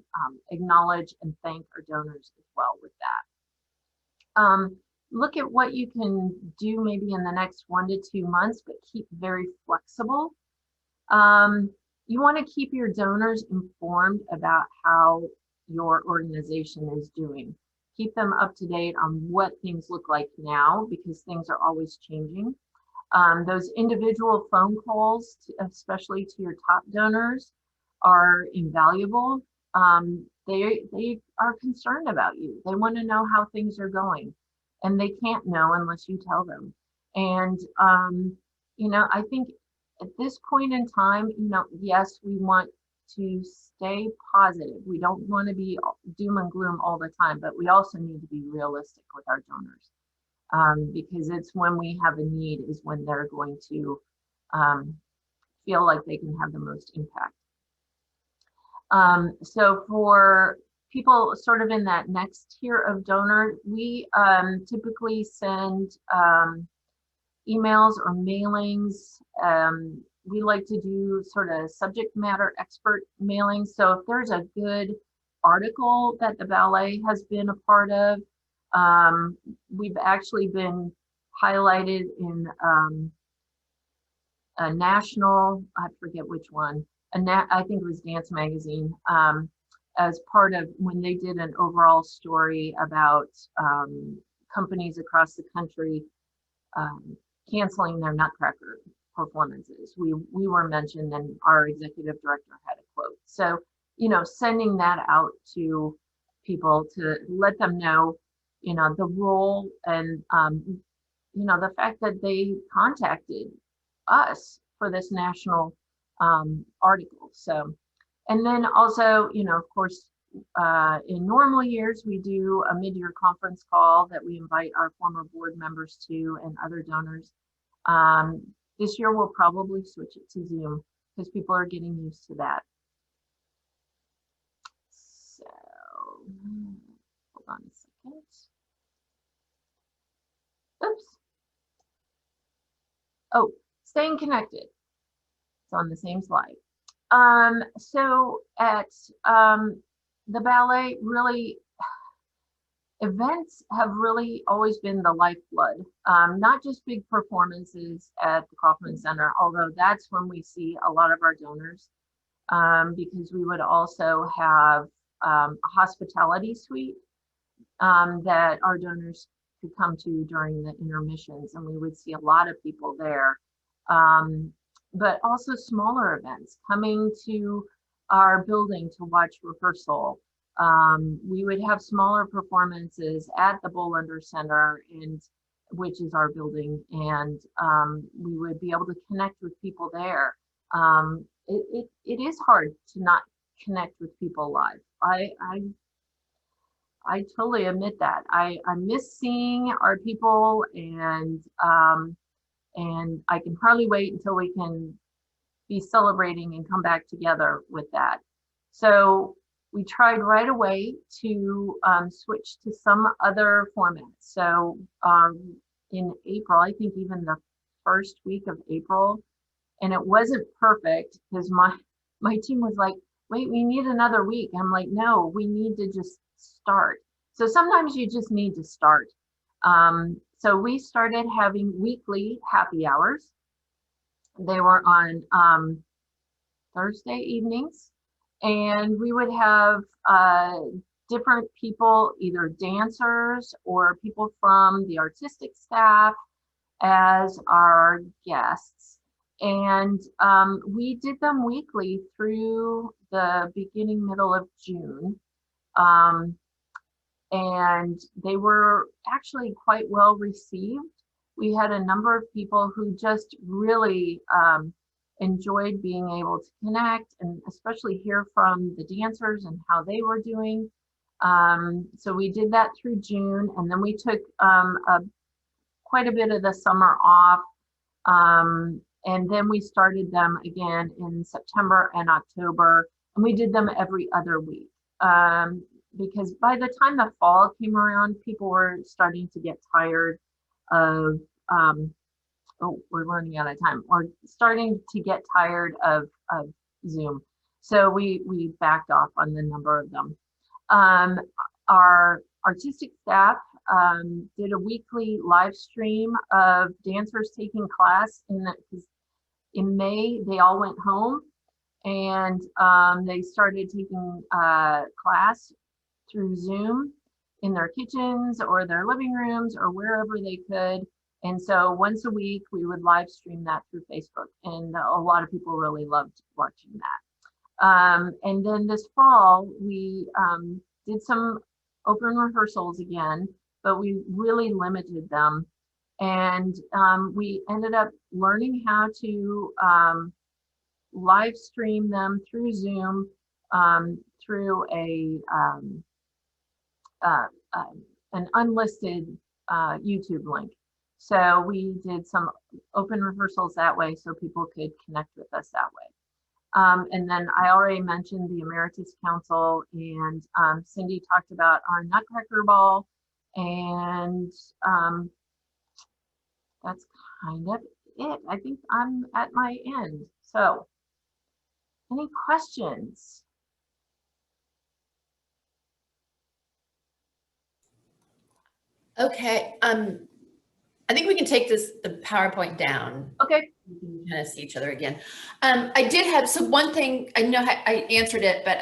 S3: acknowledge and thank our donors as well with that. Look at what you can do maybe in the next 1 to 2 months, but keep very flexible. You want to keep your donors informed about how your organization is doing. Keep them up to date on what things look like now, because things are always changing. Those individual phone calls, especially to your top donors, are invaluable. They are concerned about you. They want to know how things are going, and they can't know unless you tell them. And you know, I think at this point in time, you know, yes, we want to stay positive. We don't want to be doom and gloom all the time, but we also need to be realistic with our donors, because it's when we have a need is when they're going to feel like they can have the most impact. So for people sort of in that next tier of donor, we typically send emails or mailings. We like to do sort of subject matter expert mailings. So if there's a good article that the ballet has been a part of, we've actually been highlighted in a national, I forget which one, I think it was Dance Magazine, as part of when they did an overall story about companies across the country canceling their Nutcracker performances. We were mentioned, and our executive director had a quote. So, you know, sending that out to people to let them know, you know, the role and, you know, the fact that they contacted us for this national article. So, and then also, you know, of course, in normal years, we do a mid-year conference call that we invite our former board members to and other donors. This year, we'll probably switch it to Zoom because people are getting used to that. So, hold on a second. Oops. Oh, staying connected. It's on the same slide. So at the ballet, really, events have really always been the lifeblood. Not just big performances at the Kaufman Center, although that's when we see a lot of our donors, because we would also have a hospitality suite that our donors could come to during the intermissions, and we would see a lot of people there. But also smaller events, coming to our building to watch rehearsal. We would have smaller performances at the Bolander Center, which is our building, and we would be able to connect with people there. It is hard to not connect with people live. I totally admit that. I miss seeing our people, and I can hardly wait until we can be celebrating and come back together with that. So we tried right away to switch to some other format. So in April, I think even the first week of April, and it wasn't perfect because my team was like, wait, we need another week. I'm like, no, we need to just start. So sometimes you just need to start. So we started having weekly happy hours. They were on Thursday evenings, and we would have different people, either dancers or people from the artistic staff, as our guests. And we did them weekly through the middle of June. And they were actually quite well received. We had a number of people who just really enjoyed being able to connect, and especially hear from the dancers and how they were doing. So we did that through June, and then we took quite a bit of the summer off. And then we started them again in September and October, and we did them every other week. Because by the time the fall came around, people were starting to get tired of, oh, we're running out of time, or starting to get tired of Zoom. So we backed off on the number of them. Our artistic staff did a weekly live stream of dancers taking class in May. They all went home, and they started taking class through Zoom in their kitchens or their living rooms or wherever they could. And so once a week we would live stream that through Facebook, and a lot of people really loved watching that. And then this fall we did some open rehearsals again, but we really limited them. And we ended up learning how to live stream them through Zoom, through an unlisted YouTube link. So we did some open rehearsals that way so people could connect with us that way. And then I already mentioned the Emeritus Council, and Cindy talked about our Nutcracker Ball, and that's kind of it. I think I'm at my end. So any questions?
S2: Okay, I think we can take the PowerPoint down.
S3: Okay.
S2: We can kind of see each other again. I did have, so one thing, I know I answered it, but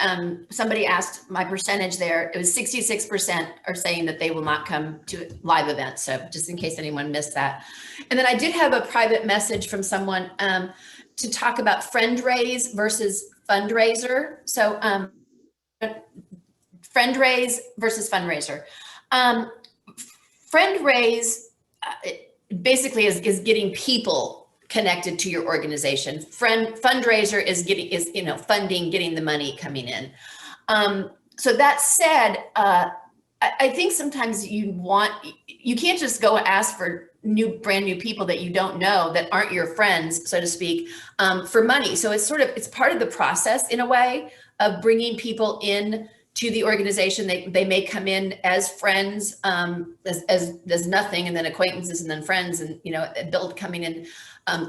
S2: somebody asked my percentage there. It was 66% are saying that they will not come to live events. So just in case anyone missed that. And then I did have a private message from someone to talk about Fundraise versus fundraiser. So Fundraise versus fundraiser. Fundraise basically is getting people connected to your organization. Fundraiser is funding, getting the money coming in. So that said, I think sometimes you can't just go ask for brand new people that you don't know, that aren't your friends, so to speak, for money. So it's part of the process in a way of bringing people in to the organization. They may come in as friends, as nothing, and then acquaintances, and then friends, and build coming in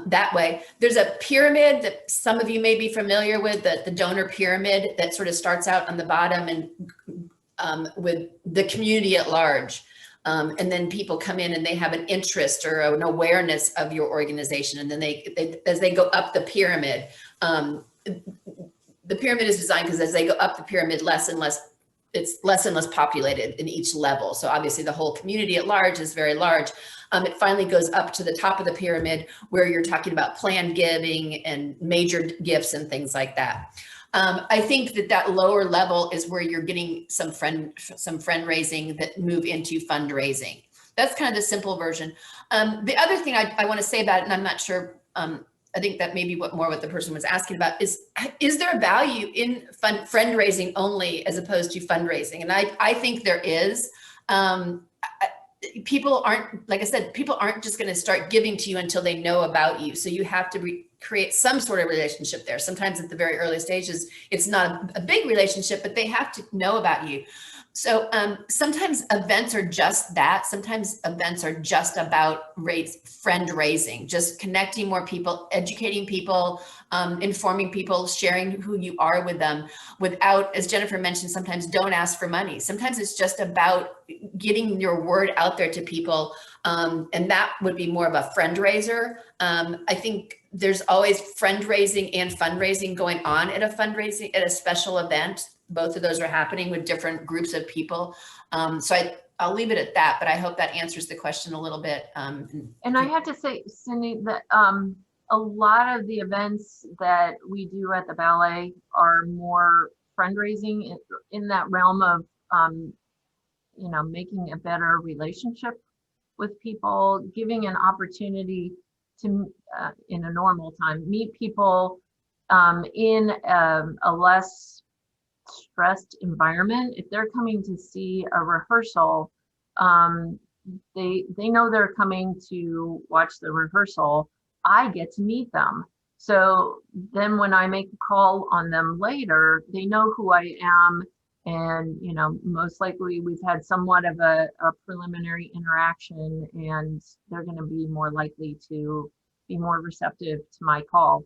S2: that way. There's a pyramid that some of you may be familiar with, the donor pyramid, that sort of starts out on the bottom and with the community at large. And then people come in and they have an interest or an awareness of your organization. And then as they go up the pyramid, the pyramid is designed because as they go up the pyramid, it's less and less populated in each level. So obviously the whole community at large is very large. It finally goes up to the top of the pyramid where you're talking about planned giving and major gifts and things like that. I think that lower level is where you're getting some friend raising that move into fundraising. That's kind of the simple version. The other thing I want to say about it, and I'm not sure, I think that maybe what the person was asking about is there value in friend raising only as opposed to fundraising? And I think there is. People aren't, like I said, people aren't just going to start giving to you until they know about you. So you have to create some sort of relationship there. Sometimes at the very early stages, it's not a big relationship, but they have to know about you. So sometimes events are just that. Sometimes events are just about friend raising, just connecting more people, educating people, informing people, sharing who you are with them without, as Jennifer mentioned, sometimes don't ask for money. Sometimes it's just about getting your word out there to people. And that would be more of a friend raiser. I think there's always friend raising and fundraising going on at a special event. Both of those are happening with different groups of people. So I'll leave it at that, but I hope that answers the question a little bit.
S3: And I have to say, Cindy, that a lot of the events that we do at the Ballet are more fundraising in that realm of, making a better relationship with people, giving an opportunity to, in a normal time, meet people in a less stressed environment. If they're coming to see a rehearsal, they know they're coming to watch the rehearsal. I get to meet them. So then when I make a call on them later, they know who I am. And, most likely we've had somewhat of a preliminary interaction, and they're going to be more likely to be more receptive to my call.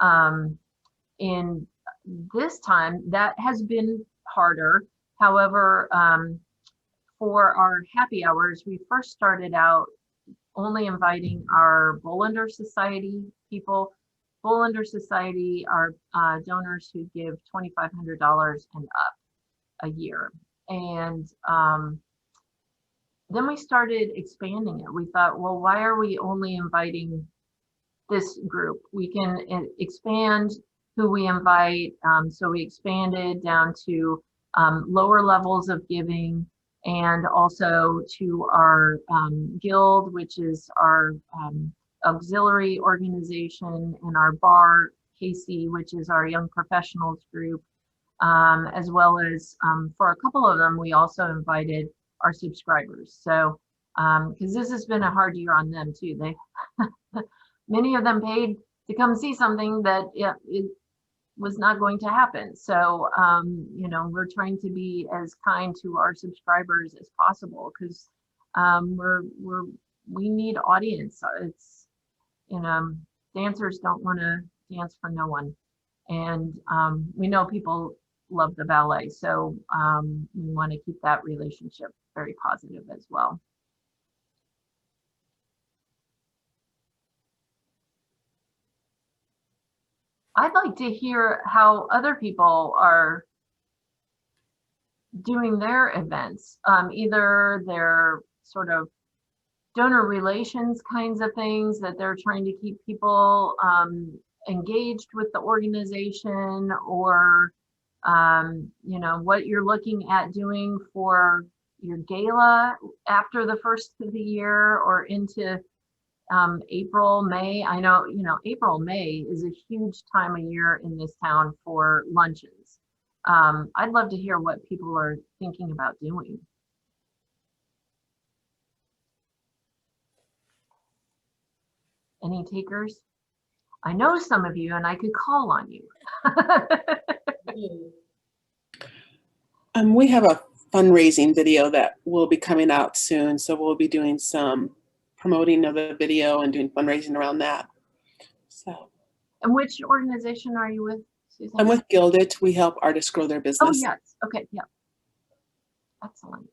S3: And this time that has been harder. However, for our happy hours, we first started out only inviting our Bolender Society people. Bolender Society are donors who give $2,500 and up a year. And then we started expanding it. We thought, well, why are we only inviting this group? We can expand who we invite. So we expanded down to lower levels of giving, and also to our guild, which is our auxiliary organization, and our bar, KC, which is our young professionals group, as well as for a couple of them, we also invited our subscribers. So, because this has been a hard year on them too. They, many of them paid to come see something that it was not going to happen. So, we're trying to be as kind to our subscribers as possible, because we need audience. It's, dancers don't want to dance for no one. And we know people love the ballet. So we want to keep that relationship very positive as well. I'd like to hear how other people are doing their events, either their sort of donor relations kinds of things that they're trying to keep people engaged with the organization, or what you're looking at doing for your gala after the first of the year or into April, May. I know, April, May is a huge time of year in this town for luncheons. I'd love to hear what people are thinking about doing. Any takers? I know some of you, and I could call on you.
S4: We have a fundraising video that will be coming out soon, so we'll be doing some promoting of the video and doing fundraising around that. So.
S3: And which organization are you with, Susan?
S4: I'm with Gilded. We help artists grow their business.
S3: Oh, yes. Okay. Yeah. Excellent.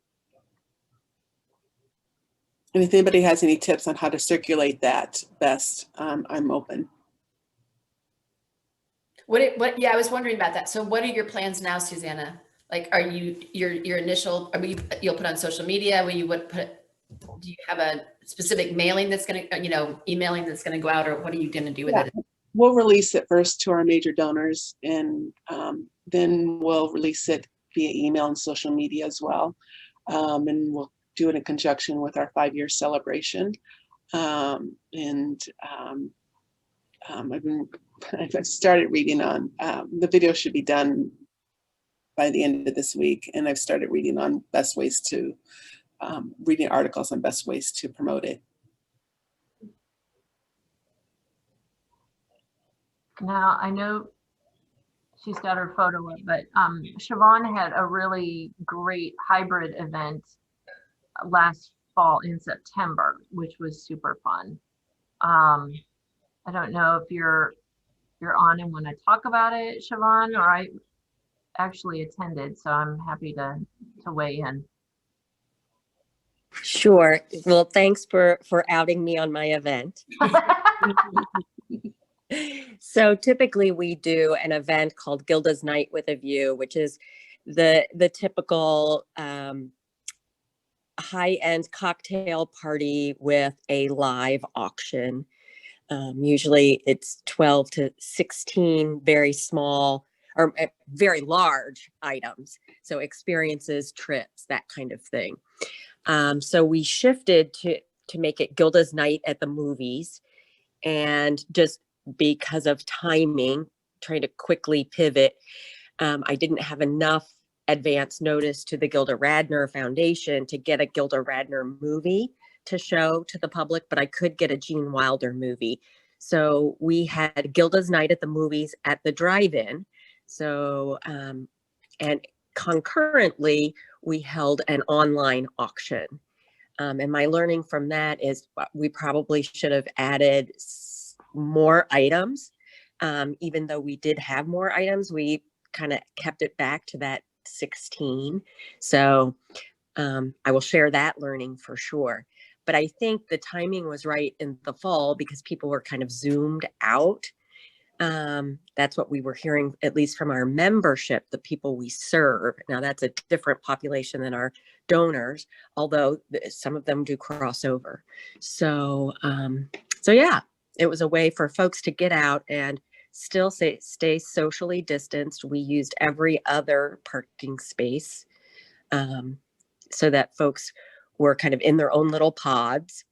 S4: And if anybody has any tips on how to circulate that best, I'm open.
S2: Yeah, I was wondering about that. So what are your plans now, Susanna? Like, are you, your initial, you'll put on social media, do you have a specific mailing that's going to, emailing that's going to go out, or what are you going to do with it?
S4: We'll release it first to our major donors, and then we'll release it via email and social media as well. And we'll do it in conjunction with our 5-year celebration. I've started reading on, the video should be done by the end of this week, and I've started reading on best ways to, reading articles on best ways to promote it.
S3: Now, I know she's got her photo up, but Siobhan had a really great hybrid event last fall in September, which was super fun. I don't know if you're on and want to talk about it, Siobhan, or I actually attended, so I'm happy to weigh in.
S5: Sure. Well, thanks for outing me on my event. So typically we do an event called Gilda's Night with a View, which is the typical high-end cocktail party with a live auction. Usually it's 12 to 16 very small or very large items. So experiences, trips, that kind of thing. So we shifted to make it Gilda's Night at the Movies, and just because of timing, trying to quickly pivot, I didn't have enough advance notice to the Gilda Radner Foundation to get a Gilda Radner movie to show to the public, but I could get a Gene Wilder movie. So we had Gilda's Night at the Movies at the drive-in. So, and concurrently, we held an online auction. And my learning from that is we probably should have added more items. Even though we did have more items, we kind of kept it back to that 16. So I will share that learning for sure. But I think the timing was right in the fall because people were kind of zoomed out. That's what we were hearing, at least from our membership, the people we serve. Now that's a different population than our donors, although some of them do cross over. So, so yeah, it was a way for folks to get out and still stay socially distanced. We used every other parking space so that folks were kind of in their own little pods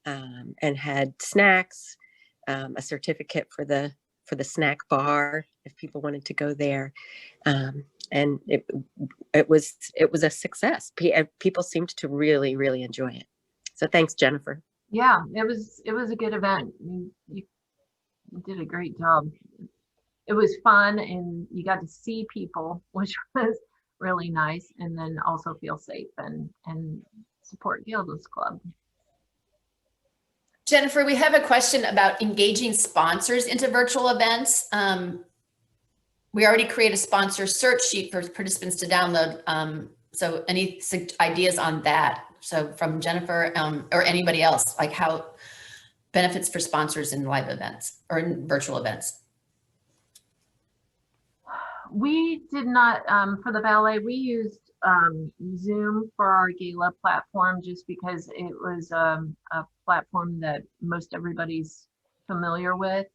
S5: and had snacks, a certificate for the snack bar if people wanted to go there. And it was a success. People seemed to really, really enjoy it. So thanks, Jennifer.
S3: Yeah, it was a good event. You did a great job. It was fun, and you got to see people, which was really nice, and then also feel safe and support Gilda's Club.
S2: Jennifer, we have a question about engaging sponsors into virtual events. We already create a sponsor search sheet for participants to download. So any ideas on that? So from Jennifer or anybody else, like how benefits for sponsors in live events or in virtual events?
S3: We did not, for the ballet, we used Zoom for our gala platform just because it was a platform that most everybody's familiar with.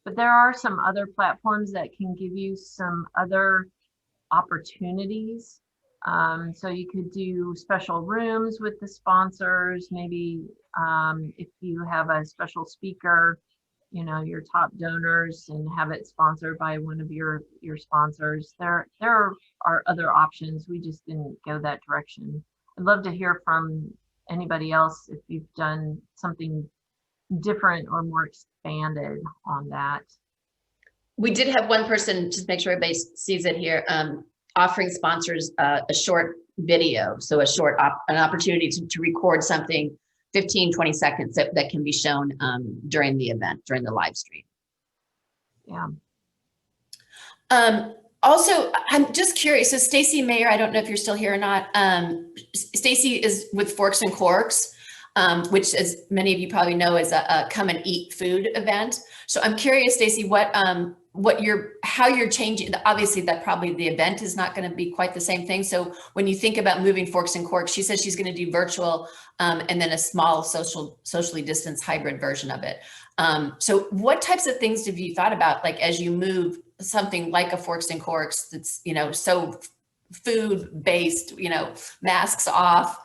S3: But there are some other platforms that can give you some other opportunities. So you could do special rooms with the sponsors, maybe if you have a special speaker, you know, your top donors, and have it sponsored by one of your sponsors. There are other options. We just didn't go that direction. I'd love to hear from anybody else if you've done something different or more expanded on that.
S2: We did have one person, just make sure everybody sees it here, offering sponsors a short video, so an opportunity to record something 15, 20 seconds that can be shown during the event, during the live stream.
S3: Yeah.
S2: Also, I'm just curious. So Stacy Mayer, I don't know if you're still here or not. Stacy is with Forks and Corks, which, as many of you probably know, is a come and eat food event. So I'm curious, Stacy, how you're changing. Obviously, that probably the event is not going to be quite the same thing. So when you think about moving Forks and Corks, she says she's going to do virtual and then a small socially distanced hybrid version of it. So what types of things have you thought about, like as you move something like a Forks and Corks that's, so food based, masks off,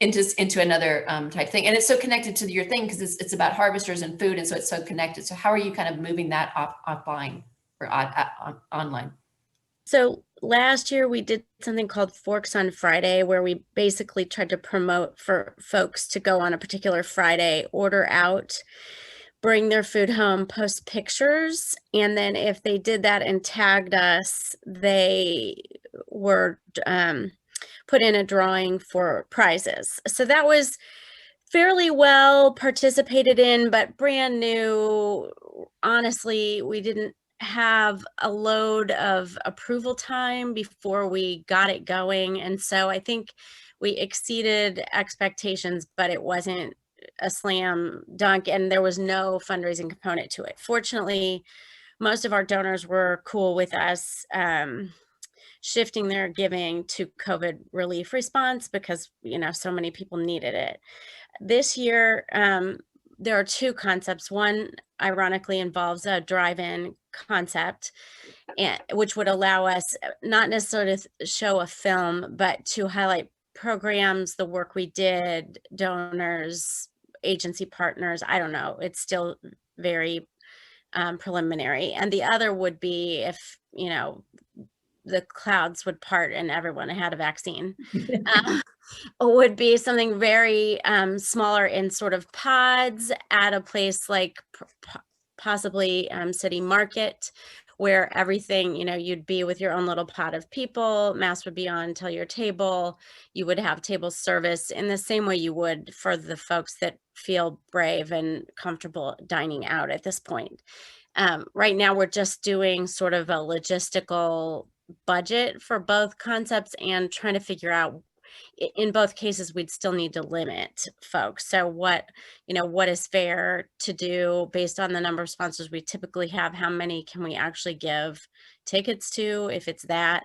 S2: into another type thing. And it's so connected to your thing because it's about harvesters and food. And so it's so connected. So how are you kind of moving that offline or online?
S6: So last year we did something called Forks on Friday, where we basically tried to promote for folks to go on a particular Friday, order out, bring their food home, post pictures, and then if they did that and tagged us, they were put in a drawing for prizes. So that was fairly well participated in, but brand new. Honestly, we didn't have a load of approval time before we got it going. And so I think we exceeded expectations, but it wasn't a slam dunk and there was no fundraising component to it. Fortunately, most of our donors were cool with us shifting their giving to COVID relief response because, so many people needed it. This year, there are two concepts. One, ironically, involves a drive-in concept, which would allow us not necessarily to show a film, but to highlight programs, the work we did, donors, agency partners. I don't know. It's still very preliminary. And the other would be if, the clouds would part and everyone had a vaccine. Would be something very smaller in sort of pods at a place like possibly City Market, where everything, you'd be with your own little pod of people, mask would be on till your table, you would have table service in the same way you would for the folks that feel brave and comfortable dining out at this point. Right now, we're just doing sort of a logistical budget for both concepts and trying to figure out, in both cases, we'd still need to limit folks. So what is fair to do based on the number of sponsors we typically have? How many can we actually give tickets to, if it's that?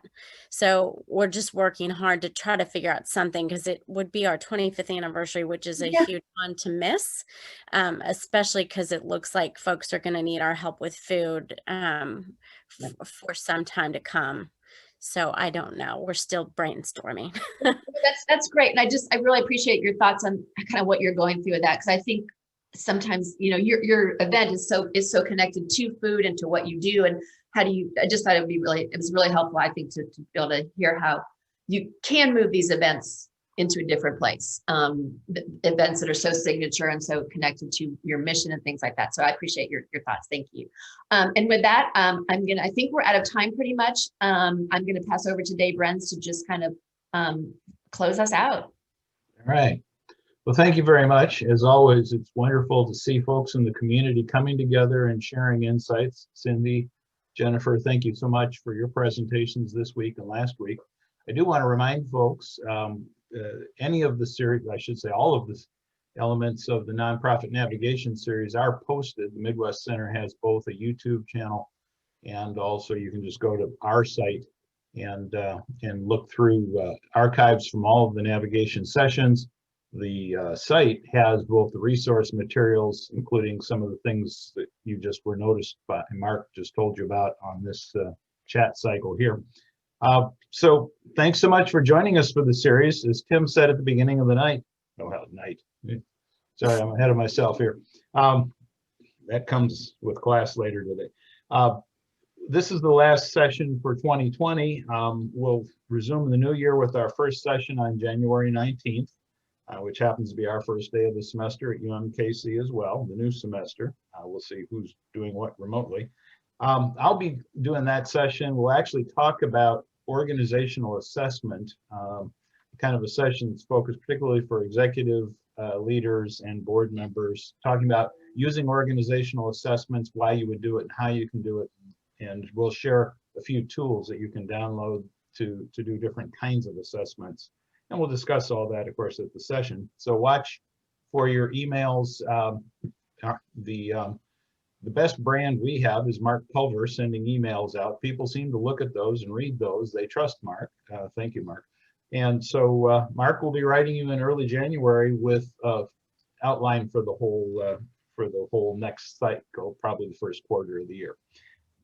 S6: So we're just working hard to try to figure out something, because it would be our 25th anniversary, which is a huge one to miss, especially because it looks like folks are going to need our help with food for some time to come. So I don't know. We're still brainstorming.
S2: That's great. And I really appreciate your thoughts on kind of what you're going through with that. Because I think sometimes, your event is so connected to food and to what you do. And how do you, I just thought it was really helpful, I think, to be able to hear how you can move these events into a different place. The events that are so signature and so connected to your mission and things like that. So I appreciate your thoughts. Thank you. And with that, I think we're out of time pretty much. I'm gonna pass over to Dave Renz to just kind of close us out.
S7: All right. Well, thank you very much. As always, it's wonderful to see folks in the community coming together and sharing insights. Cindy, Jennifer, thank you so much for your presentations this week and last week. I do want to remind folks, any of the series, I should say all of the elements of the nonprofit navigation series are posted. The Midwest Center has both a YouTube channel, and also you can just go to our site and look through archives from all of the navigation sessions. The site has both the resource materials, including some of the things that you just were noticed by, Mark just told you about on this chat cycle here. So thanks so much for joining us for the series. As Tim said at the beginning of the night, sorry, I'm ahead of myself here. That comes with class later today. This is the last session for 2020. We'll resume the new year with our first session on January 19th, which happens to be our first day of the semester at UMKC as well, the new semester. We'll see who's doing what remotely. I'll be doing that session. We'll actually talk about organizational assessment, kind of a session that's focused particularly for executive leaders and board members, talking about using organizational assessments, why you would do it and how you can do it. And we'll share a few tools that you can download to do different kinds of assessments. And we'll discuss all that, of course, at the session. So watch for your emails. The best brand we have is Mark Pulver sending emails out. People seem to look at those and read those. They trust Mark. Thank you, Mark. And so Mark will be writing you in early January with outline for the whole next cycle, probably the first quarter of the year.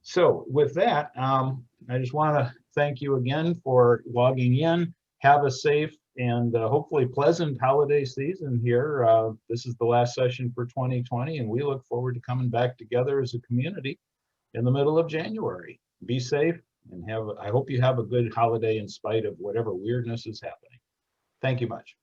S7: So with that, I just want to thank you again for logging in. Have a safe and hopefully pleasant holiday season here. This is the last session for 2020, and we look forward to coming back together as a community in the middle of January. Be safe and I hope you have a good holiday in spite of whatever weirdness is happening. Thank you much.